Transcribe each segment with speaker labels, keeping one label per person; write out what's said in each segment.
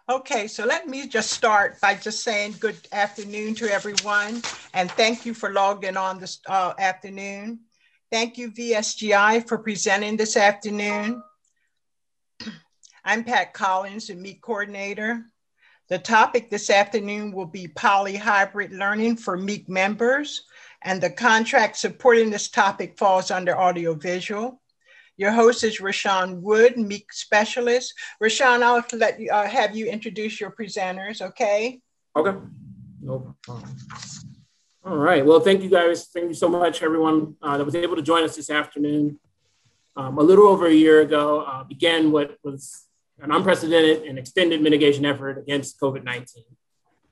Speaker 1: Okay, so let me just start by just saying good afternoon to everyone, and thank you for logging on this afternoon. Thank you, VSGI, for presenting this afternoon. I'm Pat Collins, the MEEC coordinator. The topic this afternoon will be poly-hybrid learning for MEEC members, and the contract supporting this topic falls under audiovisual. Your host is Rashawn Wood, MEEC specialist. Rashawn, I'll let you have you introduce your presenters, okay?
Speaker 2: Okay, no problem. All right, well, thank you guys. Thank you so much, everyone that was able to join us this afternoon. A little over a year ago, began what was an unprecedented and extended mitigation effort against COVID-19.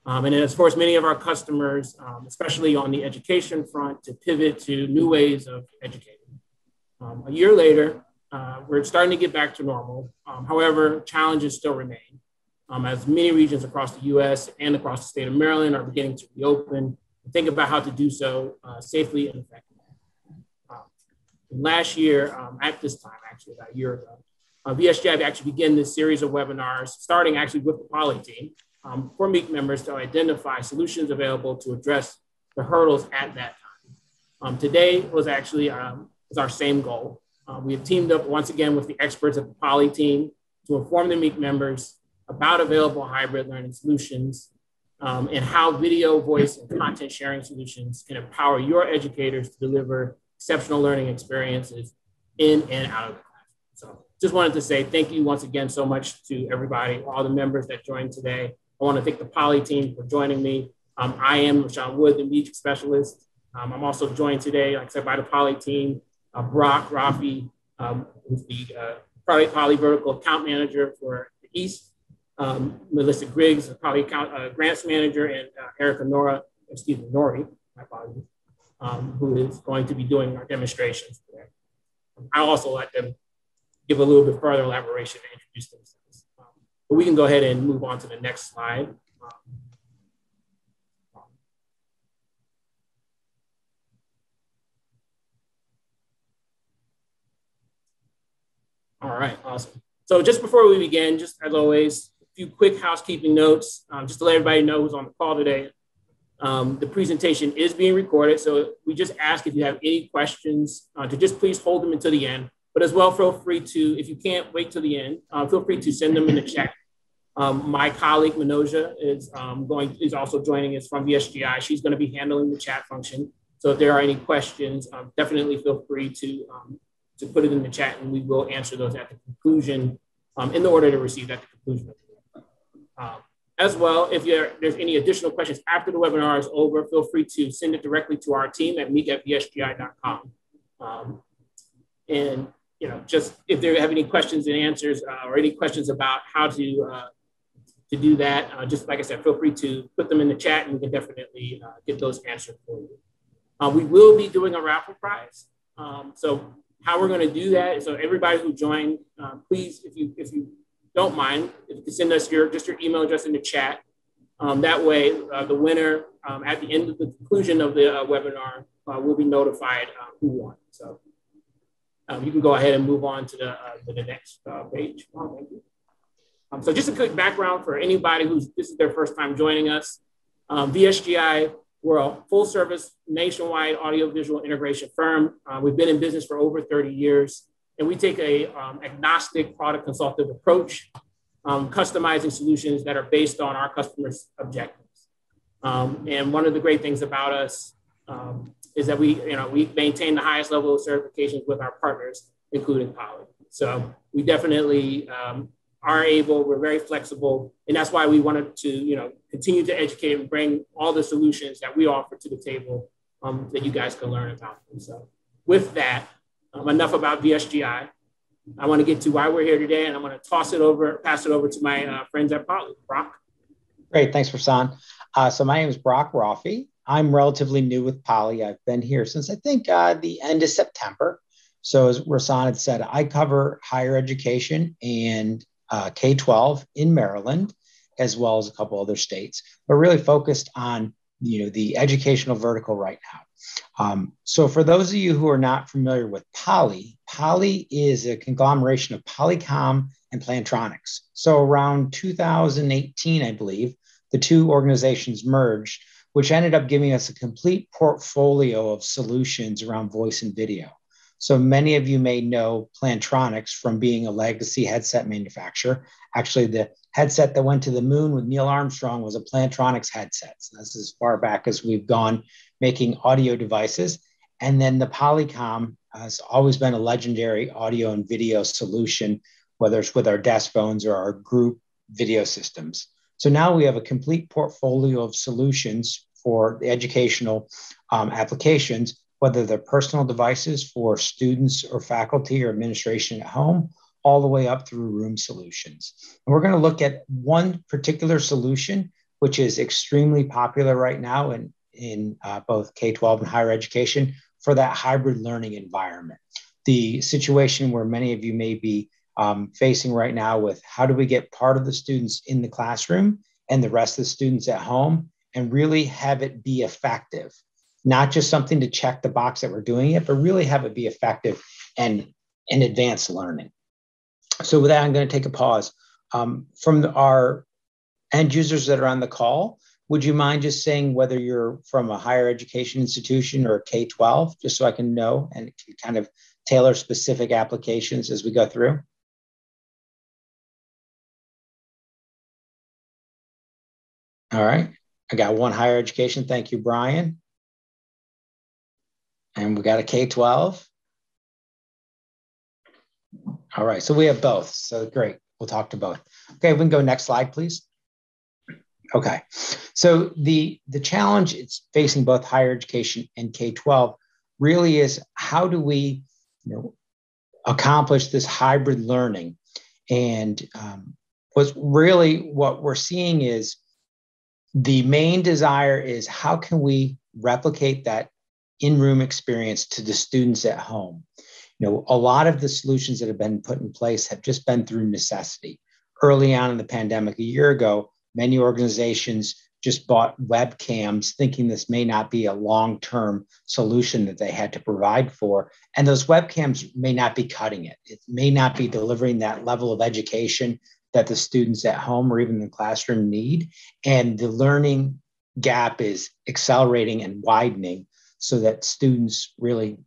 Speaker 2: And it has forced many of our customers, especially on the education front, to pivot to new ways of educating. A year later, we're starting to get back to normal. However, challenges still remain, as many regions across the US and across the state of Maryland are beginning to reopen and think about how to do so safely and effectively. Last year, at this time, actually about a year ago, VSGI actually began this series of webinars, starting actually with the Poly team, for MEEC members to identify solutions available to address the hurdles at that time. Today was actually is our same goal. We have teamed up once again with the experts at the Poly team to inform the MEEC members about available hybrid learning solutions and how video, voice, and content sharing solutions can empower your educators to deliver exceptional learning experiences in and out of the classroom. So just wanted to say thank you once again so much to everybody, all the members that joined today. I want to thank the Poly team for joining me. I am Rashawn Wood, the MEEC specialist. I'm also joined today, like I said, by the Poly team, Brock Rafi, who's the Poly Vertical Account Manager for the East, Melissa Griggs, the Poly Account Grants Manager, and Erica Nori, my apologies, who is going to be doing our demonstrations today. I'll also let them give a little bit further elaboration and introduce themselves. But we can go ahead and move on to the next slide. All right, awesome. So just before we begin, just as always, a few quick housekeeping notes, just to let everybody know who's on the call today. The presentation is being recorded, so we just ask if you have any questions to just please hold them until the end. But as well, feel free to, if you can't wait till the end, feel free to send them in the chat. My colleague Manoja is also joining us from VSGI. She's going to be handling the chat function. So if there are any questions, definitely feel free to put it in the chat, and we will answer those at the conclusion, in the order to receive at the conclusion of the webinar. As well, if there's any additional questions after the webinar is over, feel free to send it directly to our team at meek@vsgi.com. And just if there have any questions and answers or any questions about how to do that, just like I said, feel free to put them in the chat, and we can definitely get those answered for you. We will be doing a raffle prize. So how we're going to do that, so everybody who joined, please, if you don't mind, if you can send us your email address in the chat. That way, the winner at the end of the conclusion of the webinar will be notified who won. So you can go ahead and move on to the next page. Thank you. So just a quick background for anybody this is their first time joining us. VSGI, we're a full service nationwide audiovisual integration firm. We've been in business for over 30 years, and we take a agnostic product consultative approach, customizing solutions that are based on our customers' objectives. And one of the great things about us is that we maintain the highest level of certifications with our partners, including Poly. So we definitely we're very flexible, and that's why we wanted to continue to educate and bring all the solutions that we offer to the table that you guys can learn about. And so with that, enough about VSGI. I want to get to why we're here today, and I'm going to pass it over to my friends at Poly. Brock.
Speaker 3: Great, thanks, Rashawn. So my name is Brock Rafi. I'm relatively new with Poly. I've been here since I think the end of September. So as Rashawn had said, I cover higher education and K-12 in Maryland, as well as a couple other states, but really focused on the educational vertical right now. So for those of you who are not familiar with Poly, Poly is a conglomeration of Polycom and Plantronics. So around 2018, I believe, the two organizations merged, which ended up giving us a complete portfolio of solutions around voice and video. So many of you may know Plantronics from being a legacy headset manufacturer. Actually, the headset that went to the moon with Neil Armstrong was a Plantronics headset. So that's as far back as we've gone making audio devices. And then the Polycom has always been a legendary audio and video solution, whether it's with our desk phones or our group video systems. So now we have a complete portfolio of solutions for the educational applications, whether they're personal devices for students or faculty or administration at home, all the way up through room solutions. And we're going to look at one particular solution, which is extremely popular right now in both K-12 and higher education for that hybrid learning environment. The situation where many of you may be facing right now with how do we get part of the students in the classroom and the rest of the students at home and really have it be effective, not just something to check the box that we're doing it, but really have it be effective and in advanced learning. So with that, I'm going to take a pause. From our end users that are on the call, would you mind just saying whether you're from a higher education institution or K-12, just so I can know and can kind of tailor specific applications as we go through? All right, I got one higher education. Thank you, Brian. And we got a K-12. All right, so we have both. So great, we'll talk to both. Okay, we can go next slide, please. Okay, so the challenge it's facing both higher education and K-12 really is how do we accomplish this hybrid learning? And what we're seeing is the main desire is how can we replicate that in-room experience to the students at home? A lot of the solutions that have been put in place have just been through necessity. Early on in the pandemic, a year ago, many organizations just bought webcams thinking this may not be a long-term solution that they had to provide for. And those webcams may not be cutting it. It may not be delivering that level of education that the students at home or even in the classroom need. And the learning gap is accelerating and widening so that students really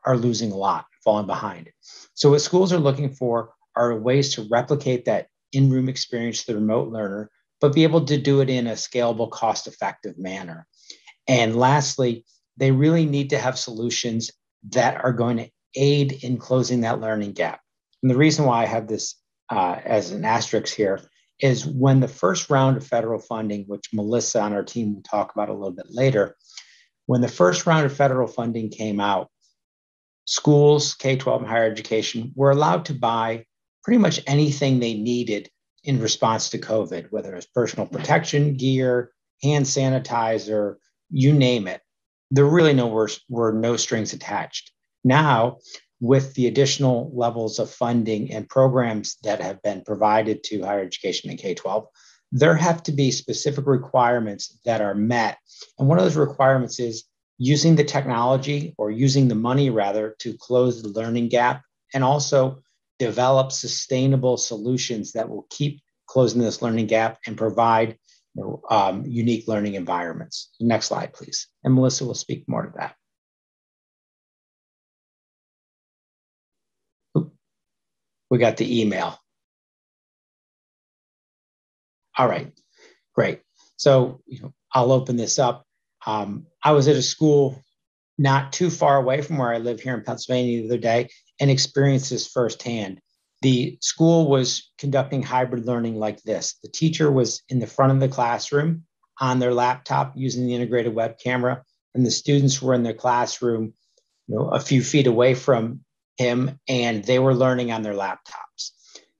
Speaker 3: are losing a lot, falling behind. So what schools are looking for are ways to replicate that in-room experience to the remote learner, but be able to do it in a scalable, cost-effective manner. And lastly, they really need to have solutions that are going to aid in closing that learning gap. And the reason why I have this as an asterisk here is when the first round of federal funding, which Melissa on our team will talk about a little bit later, when the first round of federal funding came out, schools, K-12 and higher education, were allowed to buy pretty much anything they needed in response to COVID, whether it's personal protection gear, hand sanitizer, you name it. There really were no strings attached. Now, with the additional levels of funding and programs that have been provided to higher education and K-12, there have to be specific requirements that are met. And one of those requirements is using the technology or using the money rather to close the learning gap and also develop sustainable solutions that will keep closing this learning gap and provide unique learning environments. Next slide, please. And Melissa will speak more to that. We got the email. All right, great. So I'll open this up. I was at a school not too far away from where I live here in Pennsylvania the other day and experienced this firsthand. The school was conducting hybrid learning like this. The teacher was in the front of the classroom on their laptop using the integrated web camera, and the students were in their classroom a few feet away from him, and they were learning on their laptops.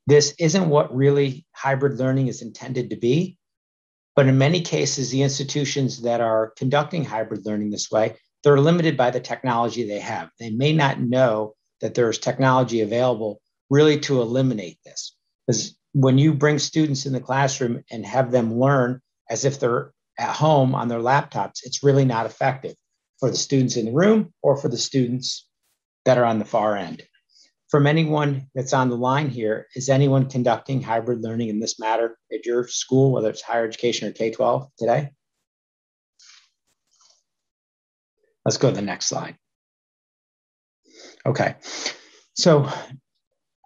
Speaker 3: This isn't what really hybrid learning is intended to be, but in many cases, the institutions that are conducting hybrid learning this way, they're limited by the technology they have. They may not know that there's technology available really to eliminate this. Because when you bring students in the classroom and have them learn as if they're at home on their laptops, it's really not effective. for the students in the room or for the students that are on the far end. From anyone that's on the line here, is anyone conducting hybrid learning in this matter at your school, whether it's higher education or K-12 today? Let's go to the next slide. Okay, so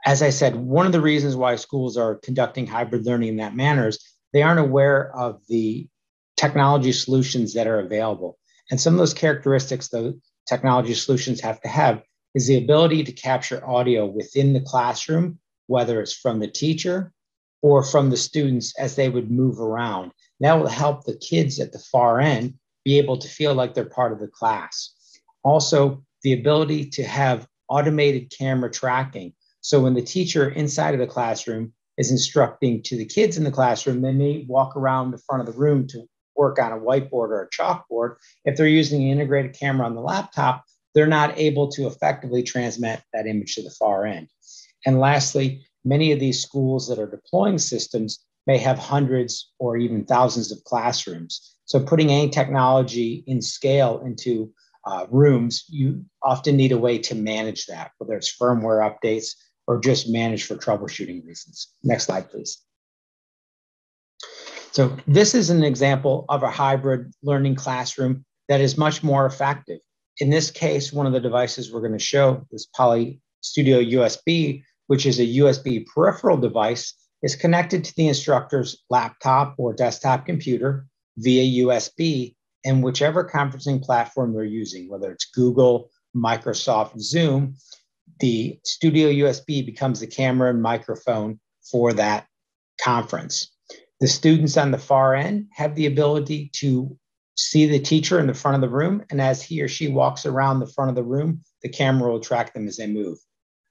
Speaker 3: as I said, one of the reasons why schools are conducting hybrid learning in that manner is they aren't aware of the technology solutions that are available. And some of those characteristics those technology solutions have to have is the ability to capture audio within the classroom, whether it's from the teacher or from the students as they would move around. That will help the kids at the far end be able to feel like they're part of the class. Also, the ability to have automated camera tracking. So when the teacher inside of the classroom is instructing to the kids in the classroom, they may walk around the front of the room to work on a whiteboard or a chalkboard. If they're using an integrated camera on the laptop, they're not able to effectively transmit that image to the far end. And lastly, many of these schools that are deploying systems may have hundreds or even thousands of classrooms. So putting any technology in scale into rooms, you often need a way to manage that, whether it's firmware updates or just manage for troubleshooting reasons. Next slide, please. So this is an example of a hybrid learning classroom that is much more effective. In this case, one of the devices we're going to show, this Poly Studio USB, which is a USB peripheral device, is connected to the instructor's laptop or desktop computer via USB and whichever conferencing platform they're using, whether it's Google, Microsoft, Zoom. The Studio USB becomes the camera and microphone for that conference. The students on the far end have the ability to see the teacher in the front of the room, and as he or she walks around the front of the room, the camera will track them as they move.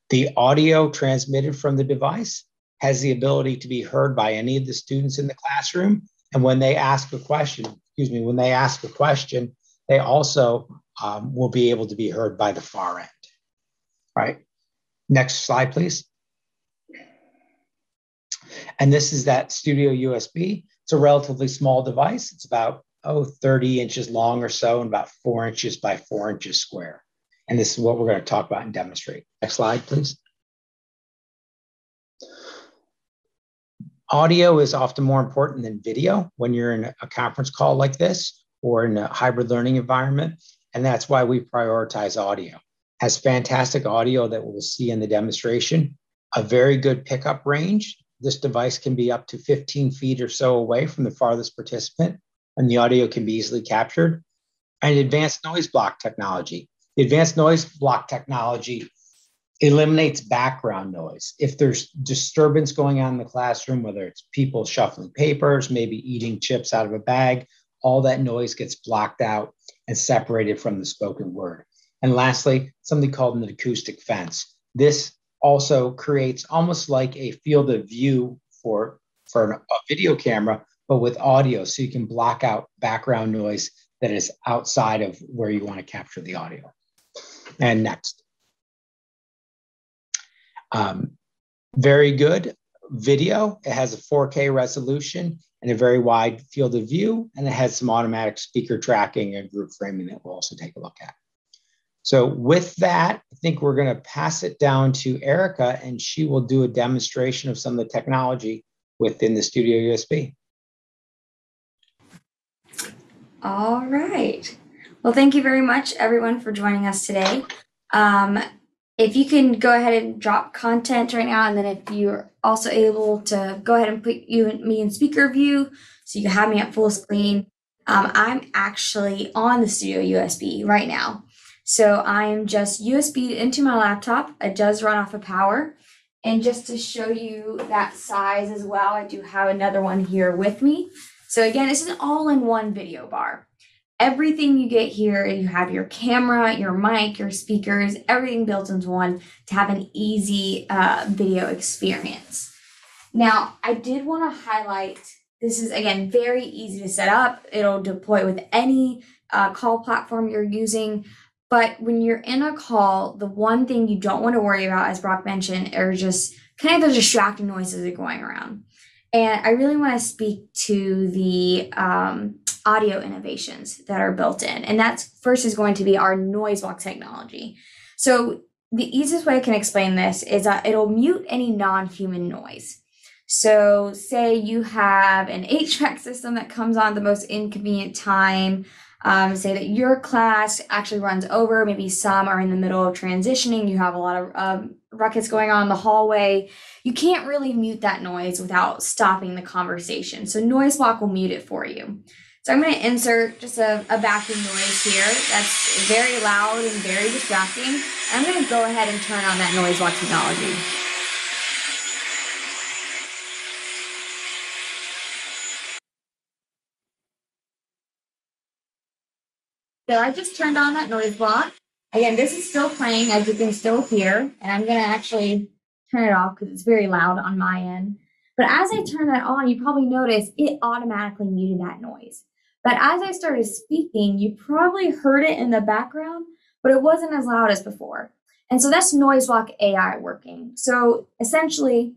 Speaker 3: The audio transmitted from the device has the ability to be heard by any of the students in the classroom, and when they ask a question, they also will be able to be heard by the far end. All right, next slide, please. And this is that Studio USB. It's a relatively small device. It's about 30 inches long or so and about 4 inches by 4 inches square. And this is what we're going to talk about and demonstrate. Next slide, please. Audio is often more important than video when you're in a conference call like this or in a hybrid learning environment. And that's why we prioritize audio. It has fantastic audio that we'll see in the demonstration, a very good pickup range. This device can be up to 15 feet or so away from the farthest participant, and the audio can be easily captured. And advanced noise block technology. The advanced noise block technology eliminates background noise. If there's disturbance going on in the classroom, whether it's people shuffling papers, maybe eating chips out of a bag, all that noise gets blocked out and separated from the spoken word. And lastly, something called an acoustic fence. This also creates almost like a field of view for a video camera, but with audio, so you can block out background noise that is outside of where you want to capture the audio. And next. Very good video. It has a 4K resolution and a very wide field of view, and it has some automatic speaker tracking and group framing that we'll also take a look at. So with that, I think we're going to pass it down to Erica, and she will do a demonstration of some of the technology within the Studio USB.
Speaker 4: All right. Well, thank you very much, everyone, for joining us today. If you can go ahead and drop content right now, and then if you're also able to go ahead and put me in speaker view so you can have me at full screen. I'm actually on the Studio USB right now. So I'm just USB'd into my laptop. It does run off of power. And just to show you that size as well, I do have another one here with me. So again, it's an all-in-one video bar. Everything you get here, you have your camera, your mic, your speakers, everything built into one to have an easy video experience. Now, I did want to highlight, this is, again, very easy to set up. It'll deploy with any call platform you're using. But when you're in a call, the one thing you don't want to worry about, as Brock mentioned, are just kind of the distracting noises that are going around. And I really want to speak to the audio innovations that are built in. And that's first is going to be our noise block technology. So the easiest way I can explain this is that it'll mute any non-human noise. So say you have an HVAC system that comes on at the most inconvenient time. Say that your class actually runs over, maybe some are in the middle of transitioning, you have a lot of ruckus going on in the hallway. You can't really mute that noise without stopping the conversation. So noise block will mute it for you. So I'm going to insert just a backing noise here that's very loud and very distracting. I'm going to go ahead and turn on that noise block technology. So I just turned on that noise block. Again, this is still playing, as you can still hear, and I'm going to actually turn it off because it's very loud on my end. But as I turn that on, you probably notice it automatically muted that noise. But as I started speaking, you probably heard it in the background, but it wasn't as loud as before. And so that's noise block AI working. So essentially,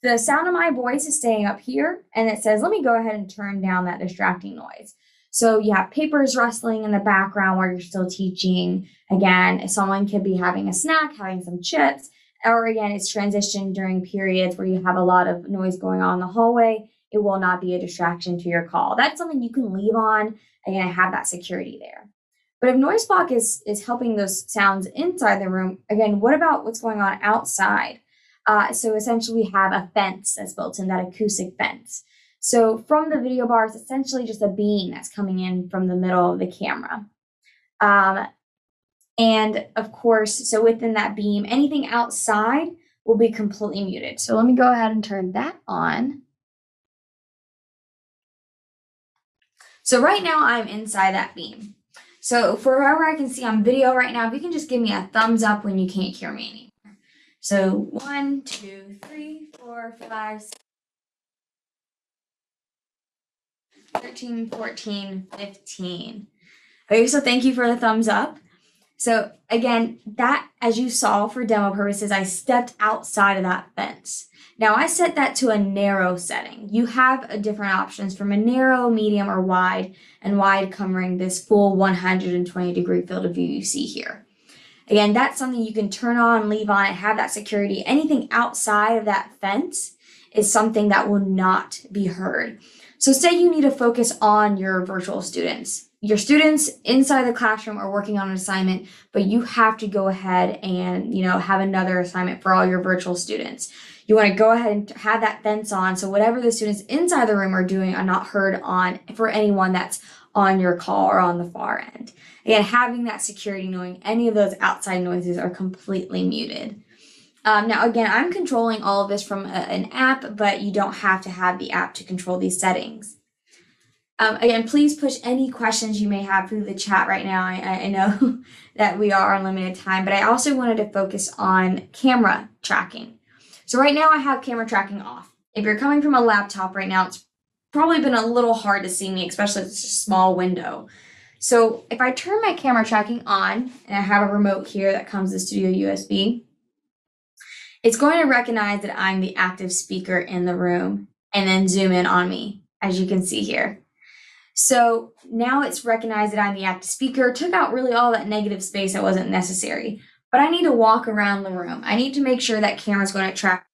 Speaker 4: the sound of my voice is staying up here, and it says, let me go ahead and turn down that distracting noise. So you have papers rustling in the background while you're still teaching. Again, someone could be having a snack, having some chips, or again, it's transitioned during periods where you have a lot of noise going on in the hallway. It will not be a distraction to your call. That's something you can leave on. Again, have that security there. But if noise block is helping those sounds inside the room, again, what about what's going on outside? So essentially we have a fence that's built in, that acoustic fence. So from the video bar, it's essentially just a beam that's coming in from the middle of the camera. And of course, so within that beam, anything outside will be completely muted. So let me go ahead and turn that on. So right now I'm inside that beam. So for whoever I can see on video right now, if you can just give me a thumbs up when you can't hear me anymore. So 1, 2, 3, 4, 5, 6, 13, 14, 15. Okay, so thank you for the thumbs up. So again, that, as you saw for demo purposes, I stepped outside of that fence. Now I set that to a narrow setting. You have different options from a narrow, medium, or wide, and wide covering this full 120-degree field of view you see here. Again, that's something you can turn on, leave on, and have that security. Anything outside of that fence is something that will not be heard. So say you need to focus on your virtual students. Your students inside the classroom are working on an assignment, but you have to go ahead and, have another assignment for all your virtual students. You want to go ahead and have that fence on, so whatever the students inside the room are doing are not heard on for anyone that's on your call or on the far end. Again, having that security, knowing any of those outside noises are completely muted. Now, again, I'm controlling all of this from an app, but you don't have to have the app to control these settings. Again, please push any questions you may have through the chat right now. I know that we are on limited time, but I also wanted to focus on camera tracking. So right now I have camera tracking off. If you're coming from a laptop right now, it's probably been a little hard to see me, especially if it's a small window. So if I turn my camera tracking on, and I have a remote here that comes to Studio USB, it's going to recognize that I'm the active speaker in the room and then zoom in on me, as you can see here. So now it's recognized that I'm the active speaker, took out really all that negative space that wasn't necessary. But I need to walk around the room. I need to make sure that camera's going to track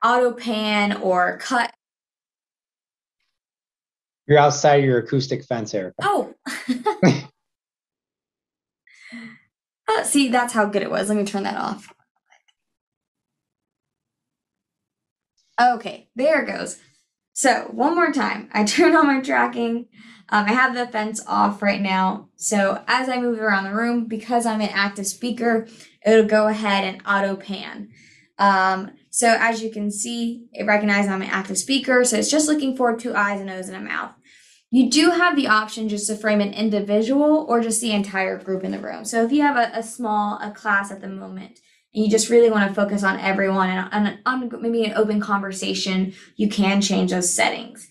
Speaker 4: auto pan or cut.
Speaker 3: You're outside your acoustic fence, Erica.
Speaker 4: Oh. See, that's how good it was. Let me turn that off. Okay, there it goes. So one more time, I turn on my tracking. I have the fence off right now. So as I move around the room, because I'm an active speaker, it'll go ahead and auto pan. So as you can see, it recognizes I'm an active speaker. So it's just looking for 2 eyes, a nose, and a mouth. You do have the option just to frame an individual or just the entire group in the room. So if you have a class at the moment, and you just really want to focus on everyone and on maybe an open conversation, you can change those settings.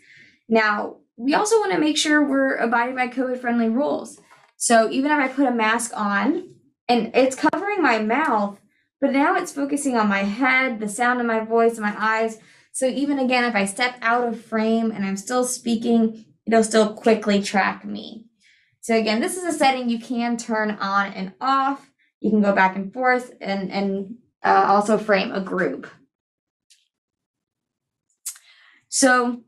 Speaker 4: Now, we also want to make sure we're abiding by COVID-friendly rules. So even if I put a mask on and it's covering my mouth, but now it's focusing on my head, the sound of my voice, and my eyes. So even again, if I step out of frame and I'm still speaking, it'll still quickly track me. So again, this is a setting you can turn on and off. You can go back and forth and also frame a group. So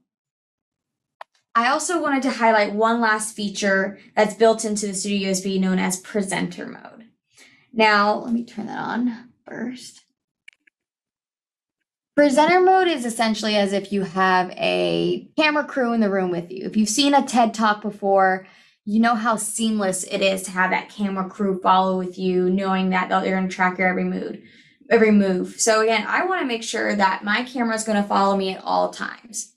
Speaker 4: I also wanted to highlight one last feature that's built into the Studio USB known as presenter mode. Now, let me turn that on first. Presenter mode is essentially as if you have a camera crew in the room with you. If you've seen a TED Talk before, you know how seamless it is to have that camera crew follow with you, knowing that they're going to track your every move. So again, I want to make sure that my camera is going to follow me at all times.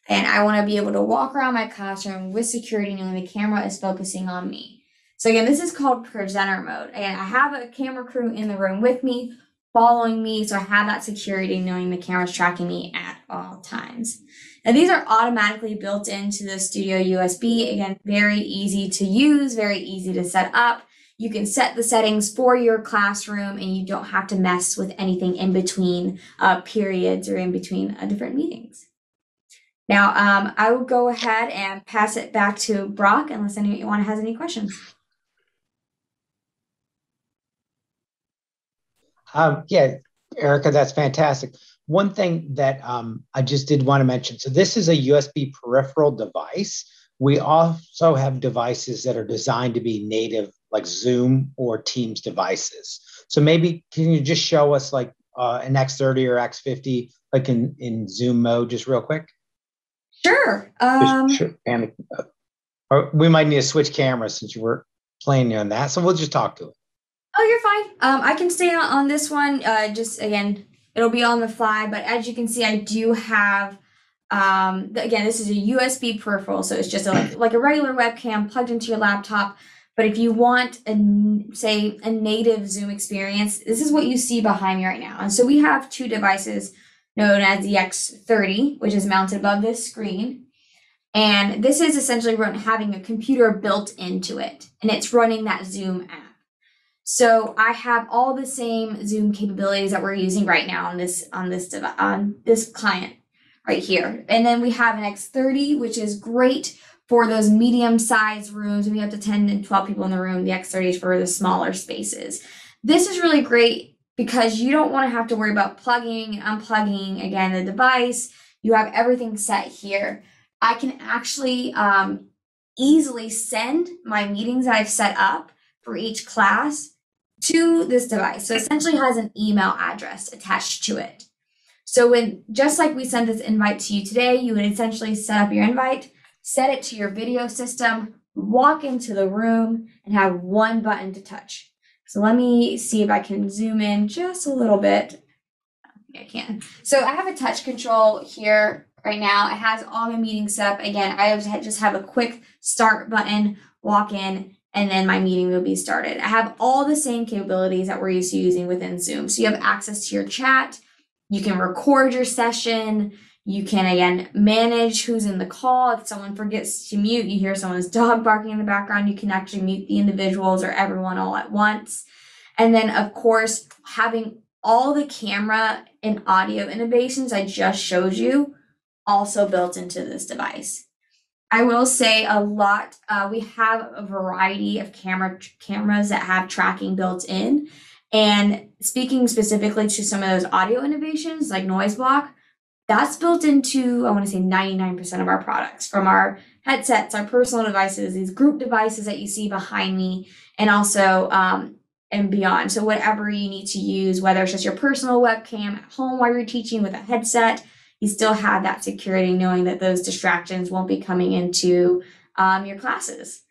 Speaker 4: And I want to be able to walk around my classroom with security, knowing the camera is focusing on me. So again, this is called presenter mode. Again, I have a camera crew in the room with me, following me, so I have that security, knowing the camera's tracking me at all times. And these are automatically built into the Studio USB. Again, very easy to use, very easy to set up. You can set the settings for your classroom, and you don't have to mess with anything in between periods or in between different meetings. Now, I will go ahead and pass it back to Brock, unless anyone has any questions.
Speaker 3: Yeah, Erica, that's fantastic. One thing that I just did want to mention, so this is a USB peripheral device. We also have devices that are designed to be native, like Zoom or Teams devices. So maybe can you just show us like an X30 or X50, like in Zoom mode, just real quick?
Speaker 4: Sure.
Speaker 3: And or we might need to switch cameras since you were playing on that. So we'll just talk to it.
Speaker 4: Oh, you're fine. I can stay on this one. Just again, it'll be on the fly. But as you can see, I do have, again, this is a USB peripheral. So it's just like a regular webcam plugged into your laptop. But if you want, say, a native Zoom experience, this is what you see behind me right now. And so we have two devices known as the X30, which is mounted above this screen. And this is essentially having a computer built into it, and it's running that Zoom app. So I have all the same Zoom capabilities that we're using right now on this client right here. And then we have an X30, which is great for those medium-sized rooms. We have up to 10 and 12 people in the room. The X30 is for the smaller spaces. This is really great because you don't want to have to worry about plugging and unplugging, again, the device. You have everything set here. I can actually easily send my meetings that I've set up for each class to this device. So it essentially has an email address attached to it. So just like we sent this invite to you today, you would essentially set up your invite, set it to your video system, walk into the room, and have one button to touch. So let me see if I can zoom in just a little bit. I can. So I have a touch control here right now. It has all my meetings set up. Again, I just have a quick start button, walk in, and then my meeting will be started. I have all the same capabilities that we're used to using within Zoom. So you have access to your chat. You can record your session. You can, again, manage who's in the call. If someone forgets to mute, you hear someone's dog barking in the background, you can actually mute the individuals or everyone all at once. And then, of course, having all the camera and audio innovations I just showed you also built into this device. I will say a lot, we have a variety of cameras that have tracking built in. And speaking specifically to some of those audio innovations like noise block, that's built into, I want to say 99% of our products, from our headsets, our personal devices, these group devices that you see behind me, and also and beyond. So whatever you need to use, whether it's just your personal webcam at home while you're teaching with a headset, you still have that security, knowing that those distractions won't be coming into your classes.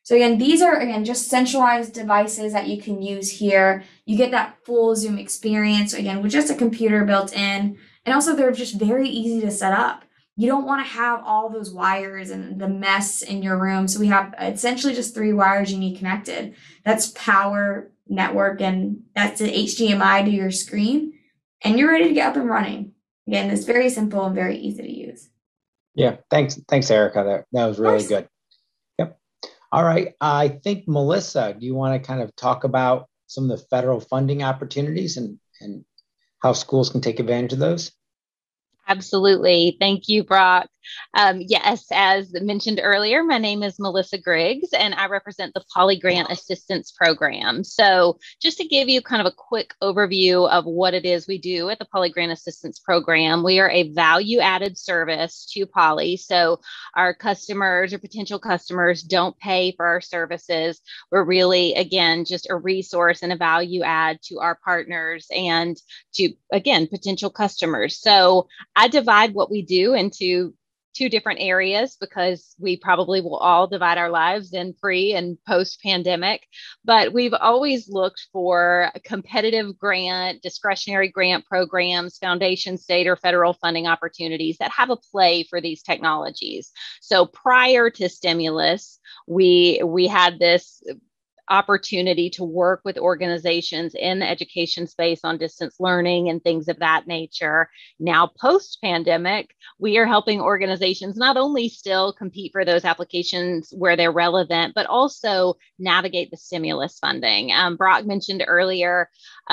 Speaker 4: So again, these are, just centralized devices that you can use here. You get that full Zoom experience, again, with just a computer built in. And also, they're just very easy to set up. You don't want to have all those wires and the mess in your room. So we have essentially just 3 wires you need connected. That's power, network, and that's the HDMI to your screen. And you're ready to get up and running. Again, it's very simple and very easy to use.
Speaker 3: Yeah, thanks, Erica. That was really good. Yep. All right. I think, Melissa, do you want to kind of talk about some of the federal funding opportunities and and how schools can take advantage of those?
Speaker 5: Absolutely. Thank you, Brock. Yes, as mentioned earlier, my name is Melissa Griggs, and I represent the Poly Grant Assistance Program. So just to give you kind of a quick overview of what it is we do at the Poly Grant Assistance Program, we are a value-added service to Poly. So our customers or potential customers don't pay for our services. We're really, again, just a resource and a value add to our partners and to, again, potential customers. So I divide what we do into two different areas because we probably will all divide our lives in pre and post pandemic, but we've always looked for competitive grant, discretionary grant programs, foundation, state, or federal funding opportunities that have a play for these technologies. So prior to stimulus, we had this opportunity to work with organizations in the education space on distance learning and things of that nature. Now, post-pandemic, we are helping organizations not only still compete for those applications where they're relevant, but also navigate the stimulus funding. Brock mentioned earlier,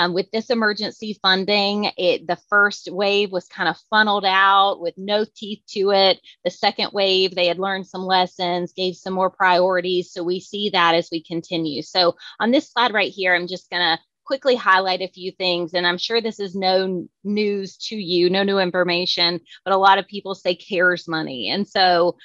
Speaker 5: with this emergency funding, the first wave was kind of funneled out with no teeth to it. The second wave, they had learned some lessons, gave some more priorities. So we see that as we continue. So on this slide right here, I'm just going to quickly highlight a few things, and I'm sure this is no news to you, no new information, but a lot of people say CARES money. And so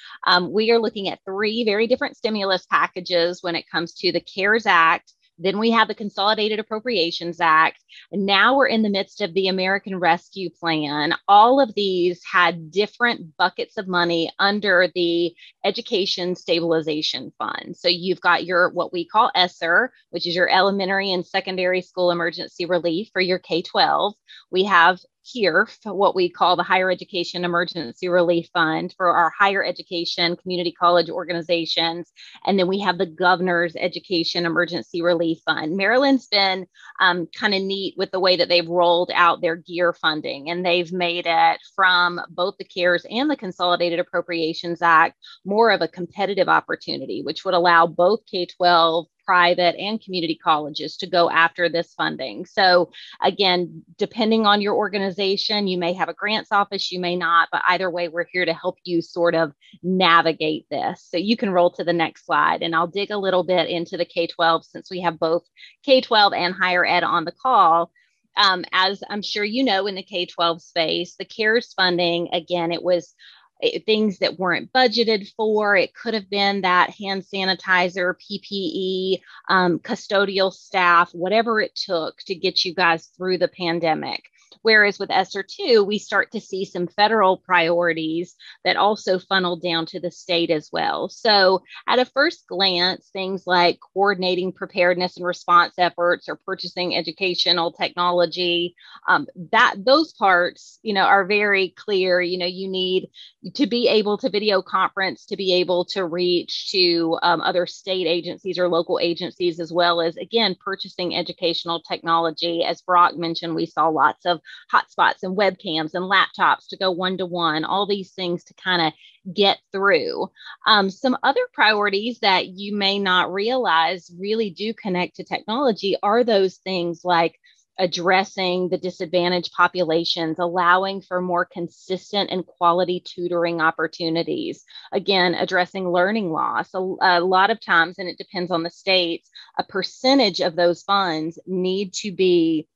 Speaker 5: we are looking at three very different stimulus packages when it comes to the CARES Act. Then we have the Consolidated Appropriations Act. And now we're in the midst of the American Rescue Plan. All of these had different buckets of money under the Education Stabilization Fund. So you've got your, what we call ESSER, which is your elementary and secondary school emergency relief for your K-12. We have here for what we call the Higher Education Emergency Relief Fund for our higher education community college organizations. And then we have the Governor's Education Emergency Relief Fund. Maryland's been kind of neat with the way that they've rolled out their GEAR funding, and they've made it from both the CARES and the Consolidated Appropriations Act more of a competitive opportunity, which would allow both K-12, private and community colleges to go after this funding. So again, depending on your organization, you may have a grants office, you may not, but either way, we're here to help you sort of navigate this. So you can roll to the next slide, and I'll dig a little bit into the K-12 since we have both K-12 and higher ed on the call. As I'm sure you know, in the K-12 space, the CARES funding, again, it was things that weren't budgeted for. It could have been that hand sanitizer, PPE, custodial staff, whatever it took to get you guys through the pandemic. Whereas with ESSER 2, we start to see some federal priorities that also funnel down to the state as well. So at a first glance, things like coordinating preparedness and response efforts or purchasing educational technology, those parts, are very clear. You need to be able to video conference, to be able to reach to other state agencies or local agencies, as well as, again, purchasing educational technology. As Brock mentioned, we saw lots of hotspots and webcams and laptops to go one-to-one, all these things to kind of get through. Some other priorities that you may not realize really do connect to technology are those things like addressing the disadvantaged populations, allowing for more consistent and quality tutoring opportunities. Again, addressing learning loss. A lot of times, and it depends on the states, a percentage of those funds need to be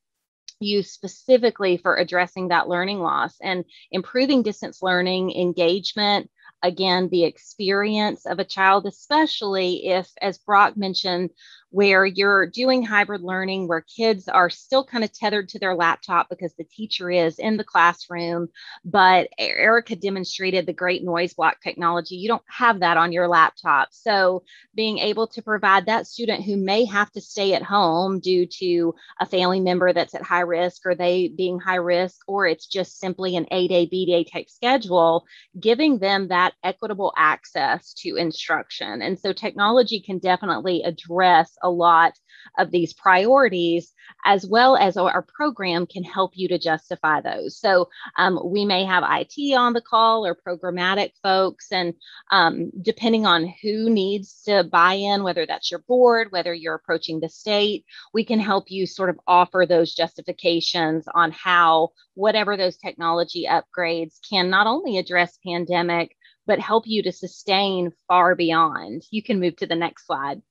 Speaker 5: used specifically for addressing that learning loss and improving distance learning engagement. Again, the experience of a child, especially if, as Brock mentioned, where you're doing hybrid learning, where kids are still kind of tethered to their laptop because the teacher is in the classroom. But Erica demonstrated the great noise block technology. You don't have that on your laptop. So being able to provide that student who may have to stay at home due to a family member that's at high risk, or they being high risk, or it's just simply an A-day, B-day type schedule, giving them that equitable access to instruction. And so technology can definitely address a lot of these priorities, as well as our program can help you to justify those. So we may have IT on the call or programmatic folks, and depending on who needs to buy in, whether that's your board, whether you're approaching the state, we can help you sort of offer those justifications on how whatever those technology upgrades can not only address pandemic, but help you to sustain far beyond. You can move to the next slide.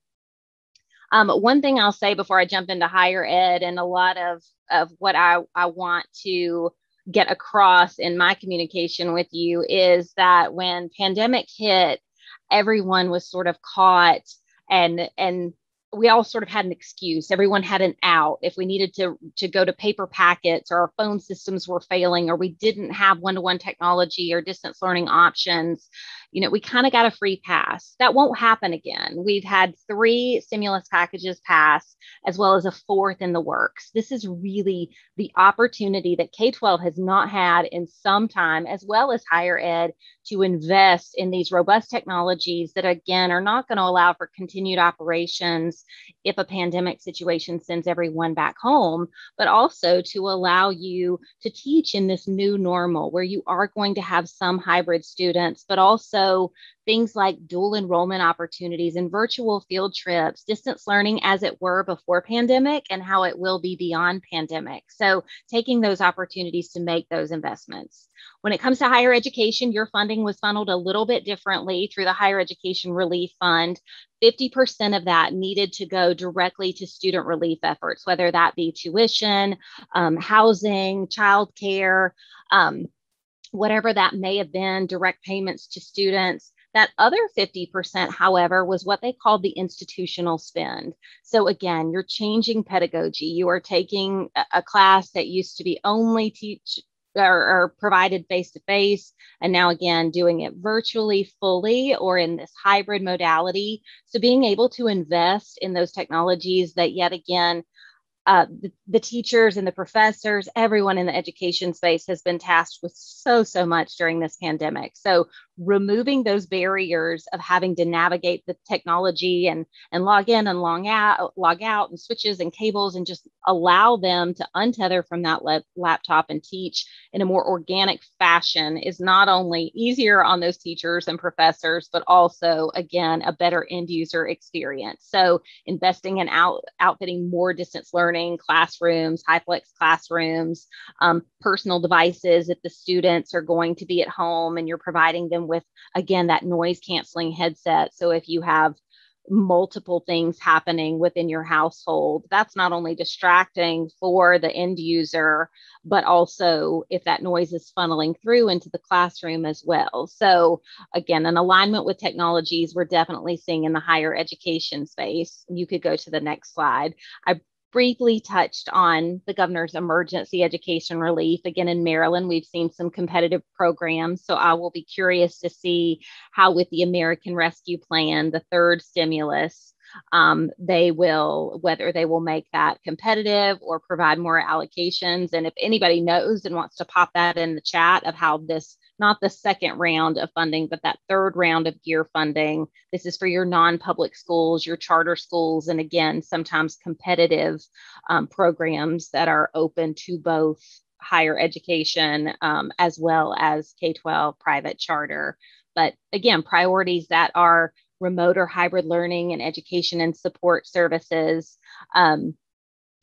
Speaker 5: One thing I'll say before I jump into higher ed, and a lot of what I want to get across in my communication with you, is that when pandemic hit, everyone was sort of caught, and we all sort of had an excuse. Everyone had an out. If we needed to go to paper packets, or our phone systems were failing, or we didn't have one-to-one technology or distance learning options, we kind of got a free pass. That won't happen again. We've had 3 stimulus packages pass, as well as a 4th in the works. This is really the opportunity that K-12 has not had in some time, as well as higher ed, to invest in these robust technologies that, again, are not going to allow for continued operations if a pandemic situation sends everyone back home, but also to allow you to teach in this new normal where you are going to have some hybrid students, but also things like dual enrollment opportunities and virtual field trips, distance learning as it were before pandemic and how it will be beyond pandemic. So taking those opportunities to make those investments. When it comes to higher education, your funding was funneled a little bit differently through the Higher Education Relief Fund. 50% of that needed to go directly to student relief efforts, whether that be tuition, housing, childcare, whatever that may have been, direct payments to students. That other 50%, however, was what they called the institutional spend. So again, you're changing pedagogy. You are taking a class that used to be only teach or provided face-to-face, and now again, doing it virtually fully or in this hybrid modality. So being able to invest in those technologies that, yet again, the teachers and the professors, everyone in the education space has been tasked with so much during this pandemic. So removing those barriers of having to navigate the technology and log in and log out and switches and cables, and just allow them to untether from that laptop and teach in a more organic fashion is not only easier on those teachers and professors, but also, again, a better end user experience. So investing in outfitting more distance learning classrooms, HyFlex classrooms, personal devices if the students are going to be at home and you're providing them with, again, that noise canceling headset. So if you have multiple things happening within your household, that's not only distracting for the end user, but also if that noise is funneling through into the classroom as well. So again, an alignment with technologies we're definitely seeing in the higher education space. You could go to the next slide. I briefly touched on the governor's emergency education relief. Again, in Maryland, we've seen some competitive programs. So I will be curious to see how with the American Rescue Plan, the 3rd stimulus, whether they will make that competitive or provide more allocations. And if anybody knows and wants to pop that in the chat of how this, not the 2nd round of funding, but that 3rd round of GEAR funding, this is for your non-public schools, your charter schools, and again, sometimes competitive programs that are open to both higher education as well as K-12 private charter. But again, priorities that are remote or hybrid learning and education and support services,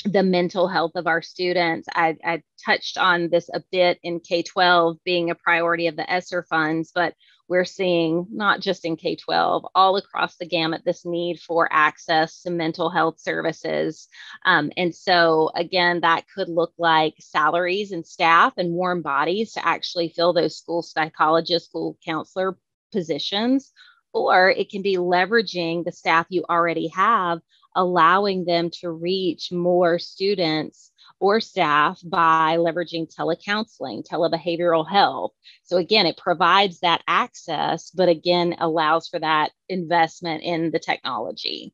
Speaker 5: the mental health of our students. I touched on this a bit in K-12 being a priority of the ESSER funds, but we're seeing not just in K-12, all across the gamut, this need for access to mental health services. And so again, that could look like salaries and staff and warm bodies to actually fill those school psychologist, school counselor positions, or it can be leveraging the staff you already have, allowing them to reach more students or staff by leveraging telecounseling, telebehavioral health. So again, it provides that access, but again, allows for that investment in the technology.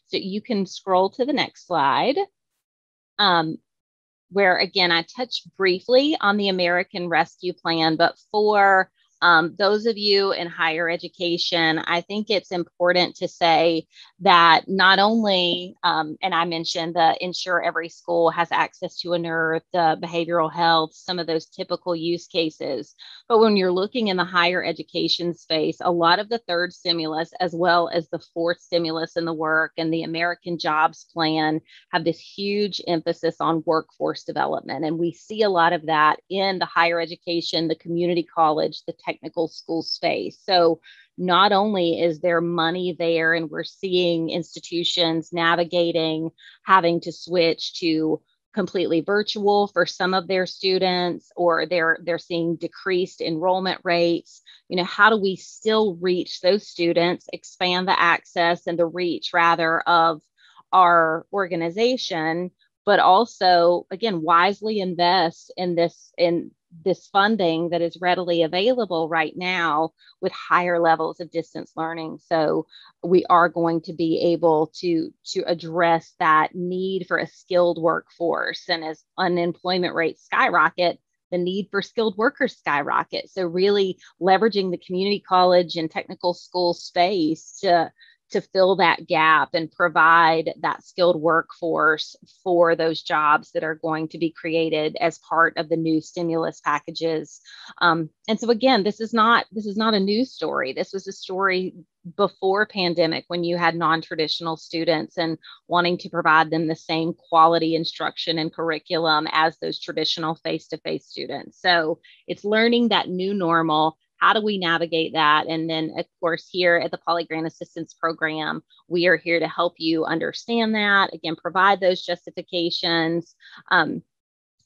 Speaker 5: So you can scroll to the next slide, where again, I touched briefly on the American Rescue Plan, but for Those of you in higher education, I think it's important to say that not only, and I mentioned the ensure every school has access to a nurse, the behavioral health, some of those typical use cases, but when you're looking in the higher education space, a lot of the third stimulus, as well as the fourth stimulus in the work and the American Jobs Plan, have this huge emphasis on workforce development. And we see a lot of that in the higher education, the community college, the technical school space. So not only is there money there, and we're seeing institutions navigating having to switch to completely virtual for some of their students, or they're seeing decreased enrollment rates. You know, how do we still reach those students, expand the access and the reach rather of our organization, but also, again, wisely invest in this funding that is readily available right now with higher levels of distance learning. So we are going to be able to address that need for a skilled workforce. And as unemployment rates skyrocket, the need for skilled workers skyrocket. So really leveraging the community college and technical school space to fill that gap and provide that skilled workforce for those jobs that are going to be created as part of the new stimulus packages. And so again, this is not a news story. This was a story before pandemic, when you had non-traditional students and wanting to provide them the same quality instruction and curriculum as those traditional face-to-face students. So it's learning that new normal. How do we navigate that? And then, of course, here at the Poly Grant Assistance Program, we are here to help you understand that, again, provide those justifications, and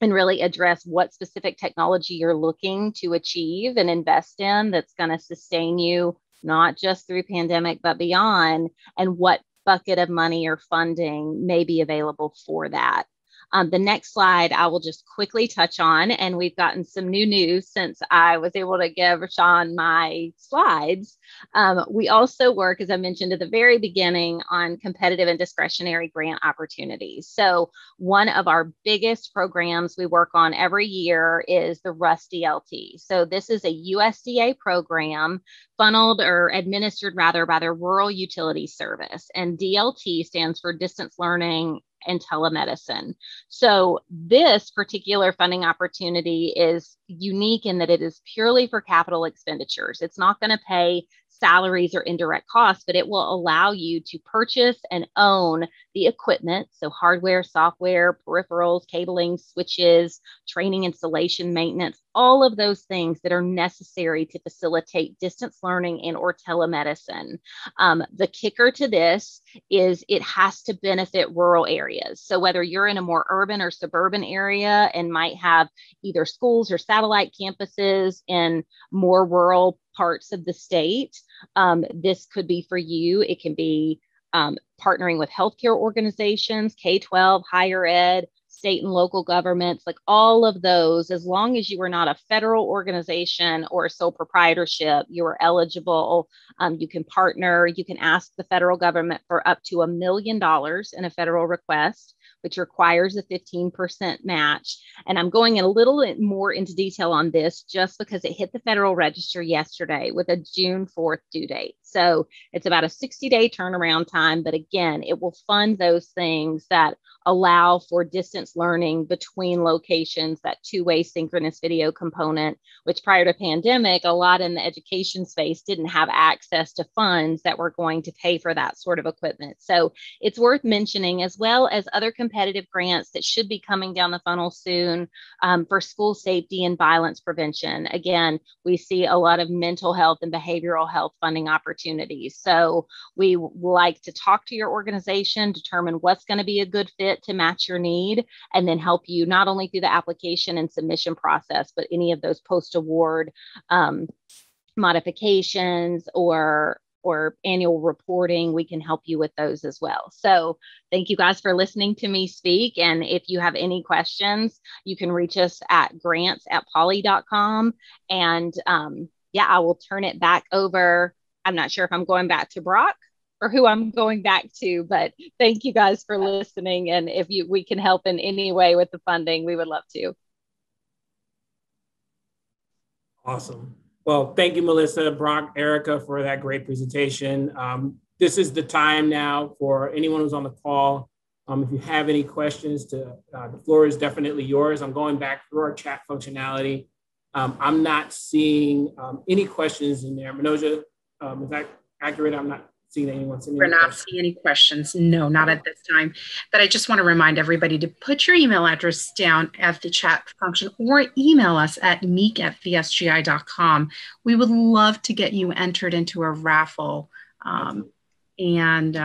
Speaker 5: really address what specific technology you're looking to achieve and invest in that's going to sustain you, not just through pandemic, but beyond, and what bucket of money or funding may be available for that. The next slide I will just quickly touch on, and we've gotten some new news since I was able to give Sean my slides. We also work, as I mentioned at the very beginning, on competitive and discretionary grant opportunities. So one of our biggest programs we work on every year is the RUS DLT. So this is a USDA program funneled or administered rather by the Rural Utility Service. And DLT stands for Distance Learning and Telemedicine. So this particular funding opportunity is unique in that it is purely for capital expenditures. It's not going to pay salaries or indirect costs, but it will allow you to purchase and own the equipment. So hardware, software, peripherals, cabling, switches, training, installation, maintenance, all of those things that are necessary to facilitate distance learning and or telemedicine. The kicker to this is it has to benefit rural areas. So whether you're in a more urban or suburban area and might have either schools or satellite campuses in more rural parts of the state, this could be for you. It can be partnering with healthcare organizations, K-12, higher ed, state and local governments, like all of those. As long as you are not a federal organization or a sole proprietorship, you are eligible. You can partner, you can ask the federal government for up to $1 million in a federal request, which requires a 15% match. And I'm going in a little bit more into detail on this just because it hit the Federal Register yesterday with a June 4th due date. So it's about a 60-day turnaround time. But again, it will fund those things that allow for distance learning between locations, that two-way synchronous video component, which prior to pandemic, a lot in the education space didn't have access to funds that were going to pay for that sort of equipment. So it's worth mentioning, as well as other competitive grants that should be coming down the funnel soon for school safety and violence prevention. Again, we see a lot of mental health and behavioral health funding opportunities. So we like to talk to your organization, determine what's going to be a good fit to match your need, and then help you not only through the application and submission process, but any of those post-award modifications or annual reporting, we can help you with those as well. So thank you guys for listening to me speak. And if you have any questions, you can reach us at grants@poly.com. And yeah, I will turn it back over. I'm not sure if I'm going back to Brock or who I'm going back to, but thank you guys for listening. And if we can help in any way with the funding, we would love to.
Speaker 2: Awesome. Well, thank you, Melissa, Brock, Erica, for that great presentation. This is the time now for anyone who's on the call. If you have any questions, the floor is definitely yours. I'm going back through our chat functionality. I'm not seeing any questions in there. Manoja, is that accurate? I'm not seeing anyone.
Speaker 6: We're not seeing any questions. No, not at this time. But I just want to remind everybody to put your email address down at the chat function or email us at meek@vsgi.com. We would love to get you entered into a raffle and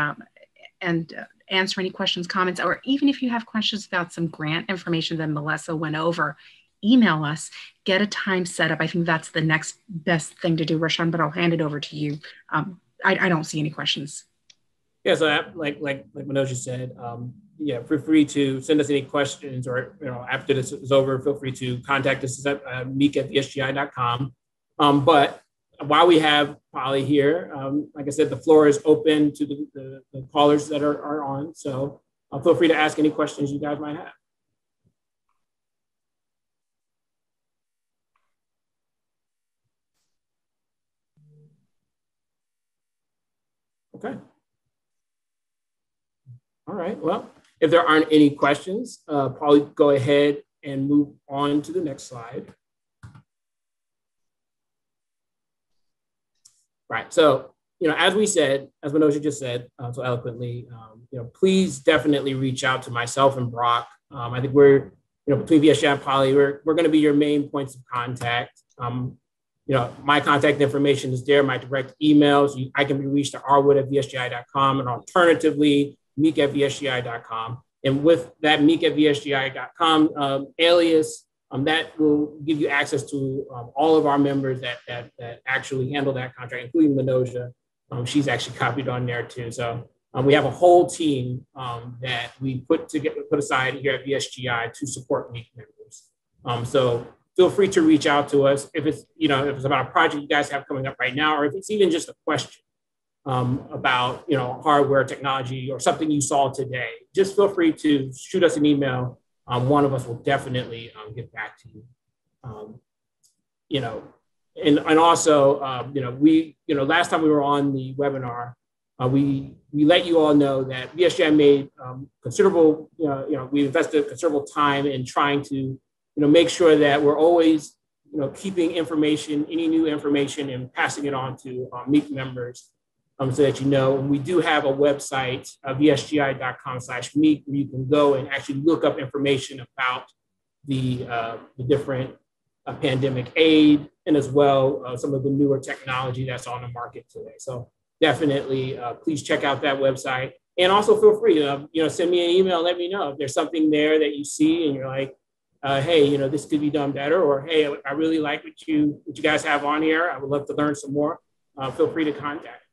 Speaker 6: answer any questions, comments, or even if you have questions about some grant information that Melissa went over, email us, get a time set up. I think that's the next best thing to do, Rashawn, but I'll hand it over to you. I don't see any questions.
Speaker 2: Yeah, so like Manoja said, yeah, feel free to send us any questions, or after this is over, feel free to contact us at meek@vsgi.com. But while we have Polly here, like I said, the floor is open to the callers that are on. So feel free to ask any questions you guys might have. Okay. All right. Well, if there aren't any questions, Polly, go ahead and move on to the next slide. Right. So, as we said, as Manoja just said so eloquently, please definitely reach out to myself and Brock. I think we're, between VSGI and Polly, we're going to be your main points of contact. My contact information is there, my direct emails. I can be reached at rwood@vsgi.com, and alternatively, meek@vsgi.com. And with that meek@vsgi.com alias, that will give you access to all of our members that actually handle that contract, including Manoja. She's actually copied on there too. So we have a whole team that we put aside here at VSGI to support Meek members. So feel free to reach out to us if it's about a project you guys have coming up right now, or if it's even just a question about hardware, technology, or something you saw today. Just feel free to shoot us an email. One of us will definitely get back to you. And also, we last time we were on the webinar, we let you all know that VSGI made considerable, we invested considerable time in trying to make sure that we're always, keeping information, any new information, and passing it on to Meek members, so that we do have a website, vsgi.com/meek, where you can go and actually look up information about the different pandemic aid, and as well some of the newer technology that's on the market today. So definitely, please check out that website, and also feel free to send me an email, let me know if there's something there that you see and you're like, hey, this could be done better, or hey, I really like what you guys have on here. I would love to learn some more. Feel free to contact